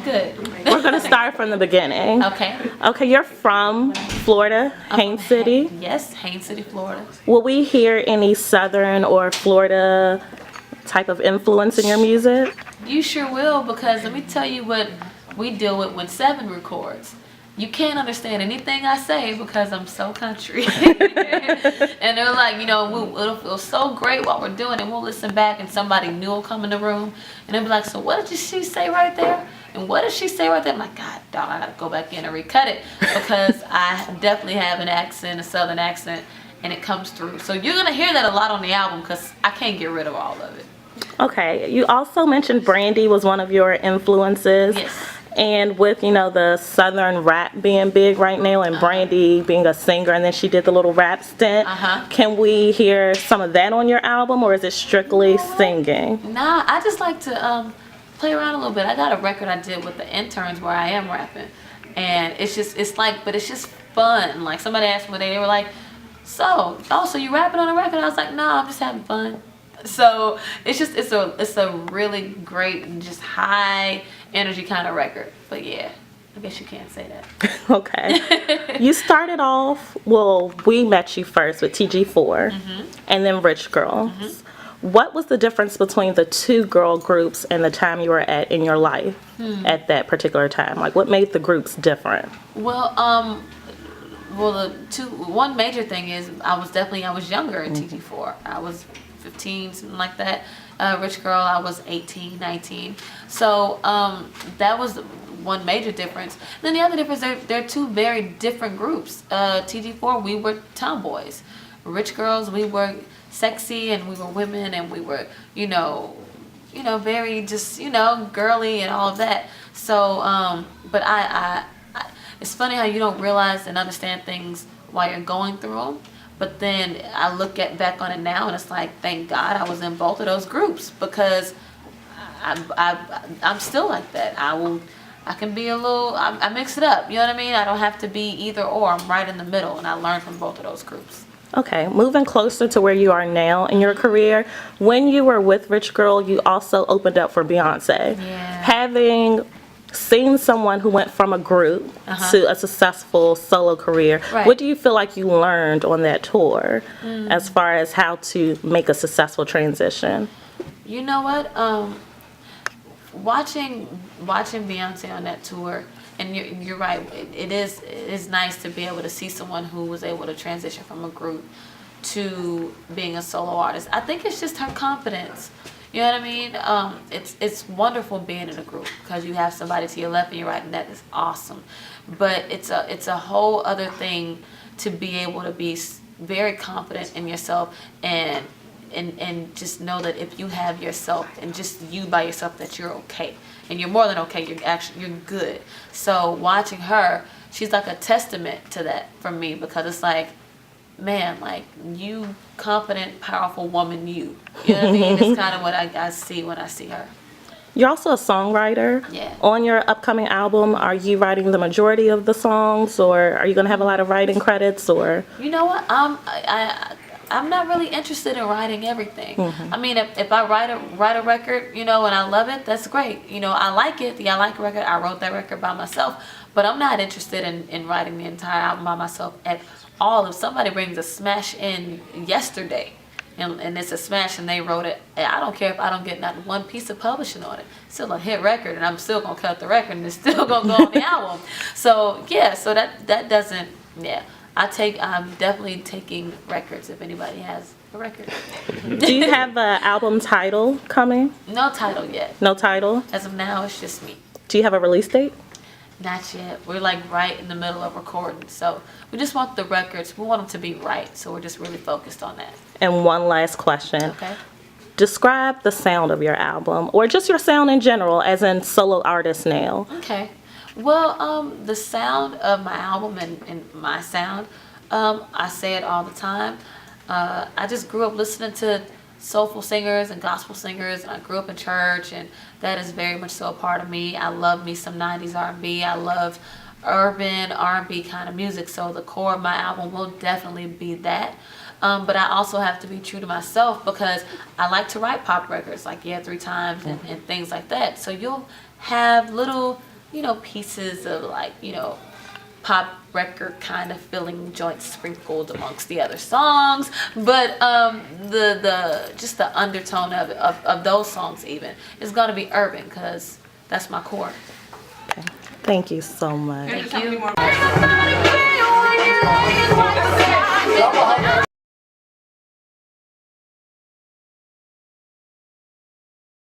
Good. We're going to start from the beginning. Okay. Okay, you're from Florida, Haines City. Yes, Haines City, Florida. Will we hear any Southern or Florida type of influence in your music? You sure will, because let me tell you what we deal with when Sevyn records. You can't understand anything I say because I'm so country. And they're like, it'll feel so great while we're doing it. We'll listen back and somebody new will come in the room and they'll be like, so what did she say right there? And what did she say right there? I'm like, God, dog, I gotta go back in and recut it because I definitely have an accent, a Southern accent, and it comes through. So you're gonna hear that a lot on the album because I can't get rid of all of it. Okay, you also mentioned Brandy was one of your influences. Yes. And with, the Southern rap being big right now and Brandy being a singer and then she did the little rap stint, can we hear some of that on your album or is it strictly singing? Nah, I just like to play around a little bit. I got a record I did with the interns where I am rapping. And it's just fun. Like somebody asked me, they were like, so you rapping on a record? I was like, no, I'm just having fun. So it's a really great, just high energy kind of record. But yeah, I guess you can't say that. Okay. You started off, we met you first with TG4 and then Rich Girls. What was the difference between the two girl groups and the time you were at in your life at that particular time? Like what made the groups different? Well, one major thing is I was younger in TG4. I was 15, something like that. Rich Girl, I was 18, 19. So that was one major difference. And then the other difference, they're two very different groups. TG4, we were tomboys. Rich Girls, we were sexy and we were women and we were, very just, girly and all of that. So, but I it's funny how you don't realize and understand things while you're going through them. But then I look back on it now and it's like, thank God I was in both of those groups because I'm still like that. I can be I mix it up. You know what I mean? I don't have to be either or. I'm right in the middle and I learned from both of those groups. Okay, moving closer to where you are now in your career, when you were with Rich Girl, you also opened up for Beyonce. Yeah. Having seen someone who went from a group to a successful solo career, what do you feel like you learned on that tour as far as how to make a successful transition? You know what? Watching Beyonce on that tour, and you're right, it is nice to be able to see someone who was able to transition from a group to being a solo artist. I think it's just her confidence. You know what I mean? It's wonderful being in a group because you have somebody to your left and your right, and that is awesome. But it's a whole other thing to be able to be very confident in yourself and just know that if you have yourself and just you by yourself, that you're okay. And you're more than okay, you're good. So watching her, she's like a testament to that for me because it's like, man, like you confident, powerful woman, you know what I mean? It's kind of what I see when I see her. You're also a songwriter. Yeah. On your upcoming album, are you writing the majority of the songs or are you going to have a lot of writing credits or? You know what? I'm not really interested in writing everything. I mean, if I write a record, and I love it, that's great. I like it. Yeah, I like a record. I wrote that record by myself. But I'm not interested in writing the entire album by myself at all. If somebody brings a smash in yesterday, and it's a smash and they wrote it, I don't care if I don't get not one piece of publishing on it. It's still a hit record, and I'm still going to cut the record, and it's still going to go on the album. So, yeah, so that doesn't, yeah. I'm definitely taking records if anybody has a record. Do you have an album title coming? No title yet. No title? As of now, it's just me. Do you have a release date? Not yet. We're like right in the middle of recording. So we just want the records. We want them to be right. So we're just really focused on that. And one last question. Okay. Describe the sound of your album or just your sound in general as in solo artist now. Okay. Well, the sound of my album and my sound, I say it all the time. I just grew up listening to soulful singers and gospel singers, and I grew up in church, and that is very much so a part of me. I love me some 90s R&B. I love urban R&B kind of music, so the core of my album will definitely be that. But I also have to be true to myself because I like to write pop records like Yeah 3 Times and things like that. So you'll have little pieces of like, pop record kind of feeling joints sprinkled amongst the other songs, but just the undertone of those songs even is going to be urban, because that's my core. Okay. Thank you so much. Thank you.